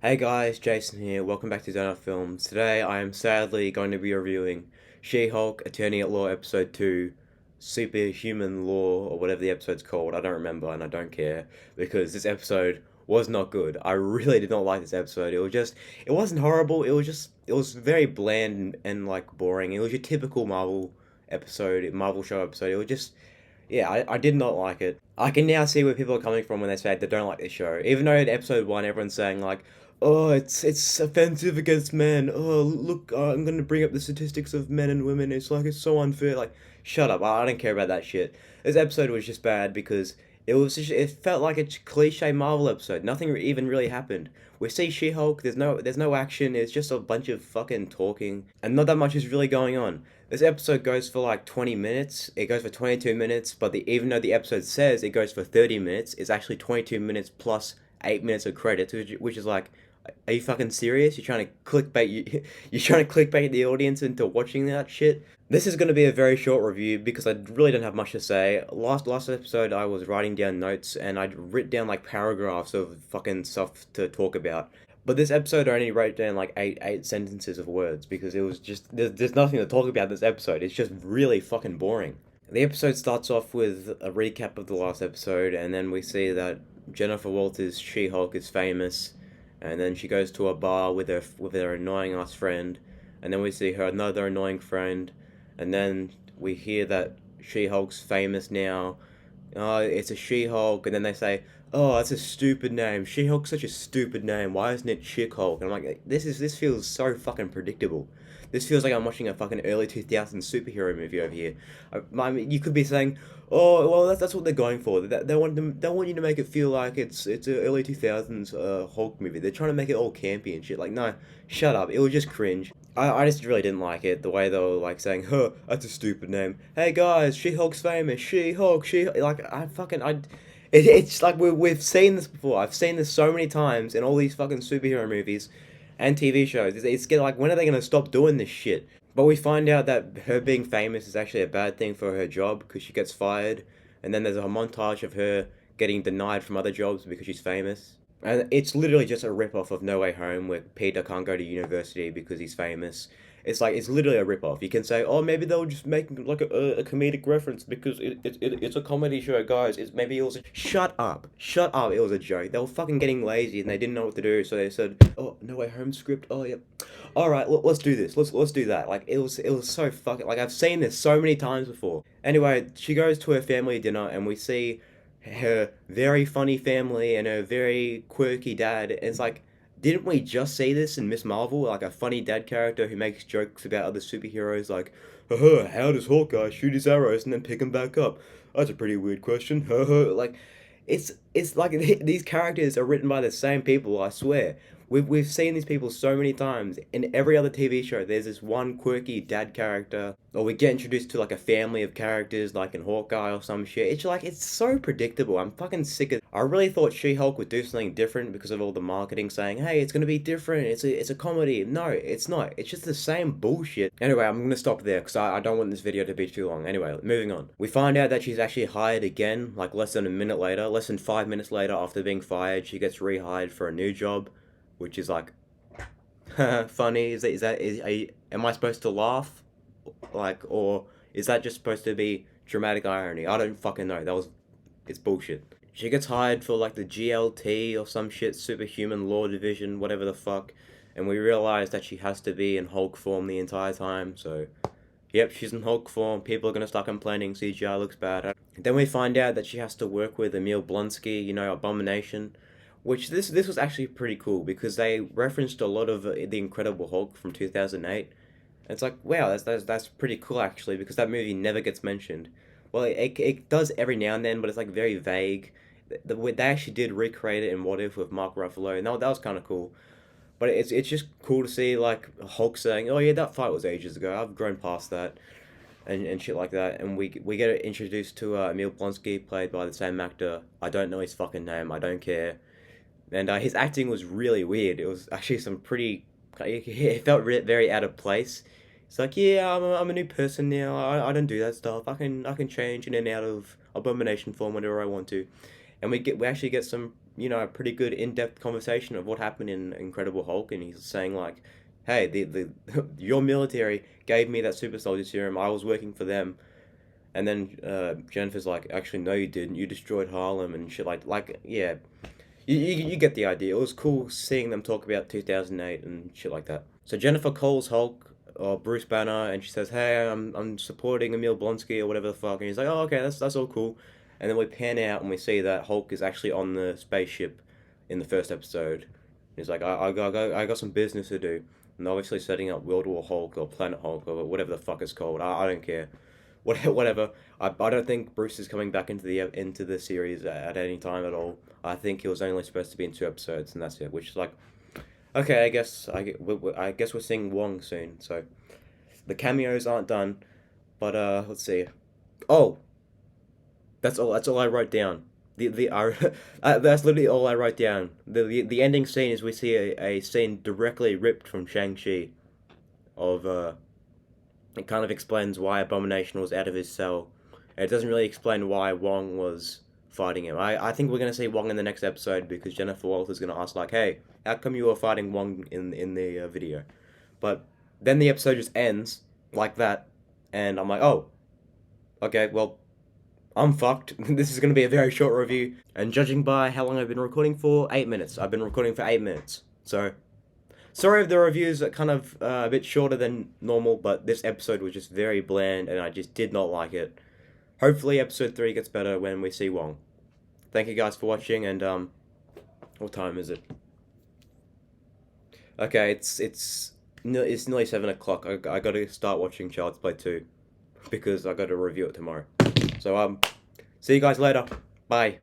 Hey guys, Jason here. Welcome back to Donut Films. Today I am sadly going to be reviewing She-Hulk Attorney at Law Episode 2, Superhuman Law, or whatever the episode's called. I don't remember and I don't care because this episode was not good. I really did not like this episode. It wasn't horrible. It was very bland and like boring. It was your typical Marvel show episode. It was just, yeah, I did not like it. I can now see where people are coming from when they say they don't like this show. Even though in episode 1 everyone's saying like, oh, it's offensive against men. Oh, look, I'm gonna bring up the statistics of men and women. It's so unfair. Like, shut up. I don't care about that shit. This episode was just bad because it felt like a cliche Marvel episode. Nothing even really happened. We see She-Hulk. There's no action. It's just a bunch of fucking talking, and not that much is really going on. This episode goes for like 20 minutes. It goes for 22 minutes, but even though the episode says it goes for 30 minutes, it's actually 22 minutes plus 8 minutes of credits, which is like, are you fucking serious? You're trying to clickbait the audience into watching that shit? This is going to be a very short review because I really don't have much to say. Last episode I was writing down notes and I'd written down like paragraphs of fucking stuff to talk about. But this episode I only wrote down like eight sentences of words because it was just there's nothing to talk about this episode. It's just really fucking boring. The episode starts off with a recap of the last episode, and then we see that Jennifer Walters' She-Hulk is famous, and then she goes to a bar with her annoying ass friend, and then we see her another annoying friend, and then we hear that She-Hulk's famous now. Oh, it's a She-Hulk, and then they say, "Oh, that's a stupid name. She-Hulk's such a stupid name. Why isn't it Chick-Hulk?" And I'm like, this feels so fucking predictable. This feels like I'm watching a fucking early 2000s superhero movie over here. I mean, you could be saying, "Oh, well, that's what they're going for. They want you to make it feel like it's an early 2000s Hulk movie. They're trying to make it all campy and shit." Like, no, shut up. It was just cringe. I just really didn't like it. The way they were like saying, "Huh, that's a stupid name. Hey guys, She-Hulk's famous. She-Hulk, She like it's like we've seen this before. I've seen this so many times in all these fucking superhero movies and TV shows. It's getting like, when are they gonna stop doing this shit? But we find out that her being famous is actually a bad thing for her job because she gets fired, and then there's a montage of her getting denied from other jobs because she's famous. And it's literally just a rip-off of No Way Home where Peter can't go to university because he's famous. It's literally a rip-off. You can say, oh, maybe they'll just make like a comedic reference because it's a comedy show, guys. Maybe it was shut up. Shut up. It was a joke. They were fucking getting lazy and they didn't know what to do, so they said, oh, No Way Home script. Oh, yeah. All right, let's do this. Let's do that. Like, it was so fucking, like, I've seen this so many times before. Anyway, she goes to her family dinner and we see her very funny family and her very quirky dad. And it's like, didn't we just see this in Miss Marvel? Like, a funny dad character who makes jokes about other superheroes, like, haha, how does Hawkeye shoot his arrows and then pick them back up? That's a pretty weird question. Haha. Like, it's like these characters are written by the same people, I swear. We've seen these people so many times. In every other TV show, there's this one quirky dad character, or we get introduced to like a family of characters, like in Hawkeye or some shit. It's like, it's so predictable. I'm fucking sick of. I really thought She-Hulk would do something different because of all the marketing saying, "Hey, it's gonna be different. It's a comedy." No, it's not. It's just the same bullshit. Anyway, I'm gonna stop there because I don't want this video to be too long. Anyway, moving on. We find out that she's actually hired again, like less than a minute later, less than 5 minutes later after being fired. She gets rehired for a new job, which is like funny. Am I supposed to laugh, like, or is that just supposed to be dramatic irony? I don't fucking know. It's bullshit. She gets hired for like the GLT or some shit, Superhuman Law Division, whatever the fuck, and we realize that she has to be in Hulk form the entire time. So, yep, she's in Hulk form. People are gonna start complaining CGI looks bad. Then we find out that she has to work with Emil Blonsky, Abomination, which this was actually pretty cool because they referenced a lot of the Incredible Hulk from 2008. And it's like, wow, that's pretty cool actually because that movie never gets mentioned. Well, it does every now and then, but it's like very vague. They actually did recreate it in What If with Mark Ruffalo, and that was kind of cool. But it's just cool to see like Hulk saying, "Oh yeah, that fight was ages ago. I've grown past that," and shit like that. And we get introduced to Emil Blonsky, played by the same actor. I don't know his fucking name. I don't care. And his acting was really weird. It was actually some pretty. It felt very out of place. It's like, yeah, I'm a new person now. I don't do that stuff. I can change in and out of Abomination form whenever I want to, and we actually get some a pretty good in-depth conversation of what happened in Incredible Hulk, and he's saying like, "Hey, the your military gave me that super soldier serum. I was working for them." And then Jennifer's like, "Actually, no, you didn't. You destroyed Harlem and shit yeah." You get the idea. It was cool seeing them talk about 2008 and shit like that. So Jennifer calls Hulk or Bruce Banner and she says, "Hey, I'm supporting Emil Blonsky or whatever the fuck." And he's like, "Oh, okay, that's all cool." And then we pan out and we see that Hulk is actually on the spaceship in the first episode. He's like, I got some business to do." And obviously setting up World War Hulk or Planet Hulk or whatever the fuck it's called. I don't care. Whatever. I don't think Bruce is coming back into the series at any time at all. I think he was only supposed to be in 2 episodes, and that's it. Which is like, okay, I guess we're seeing Wong soon. So the cameos aren't done, but let's see. Oh, that's all. That's all I wrote down. That's literally all I wrote down. The ending scene is we see a scene directly ripped from Shang-Chi of it kind of explains why Abomination was out of his cell. It doesn't really explain why Wong was fighting him. I think we're going to see Wong in the next episode because Jennifer Walters is going to ask, like, "Hey, how come you were fighting Wong in the video?" But then the episode just ends like that, and I'm like, "Oh, okay, well, I'm fucked." This is going to be a very short review, and judging by how long I've been recording for, 8 minutes. I've been recording for 8 minutes. So sorry if the reviews are kind of a bit shorter than normal, but this episode was just very bland and I just did not like it. Hopefully episode 3 gets better when we see Wong. Thank you guys for watching, and what time is it? Okay, it's nearly 7 o'clock. I got to start watching Child's Play 2 because I got to review it tomorrow. So see you guys later. Bye.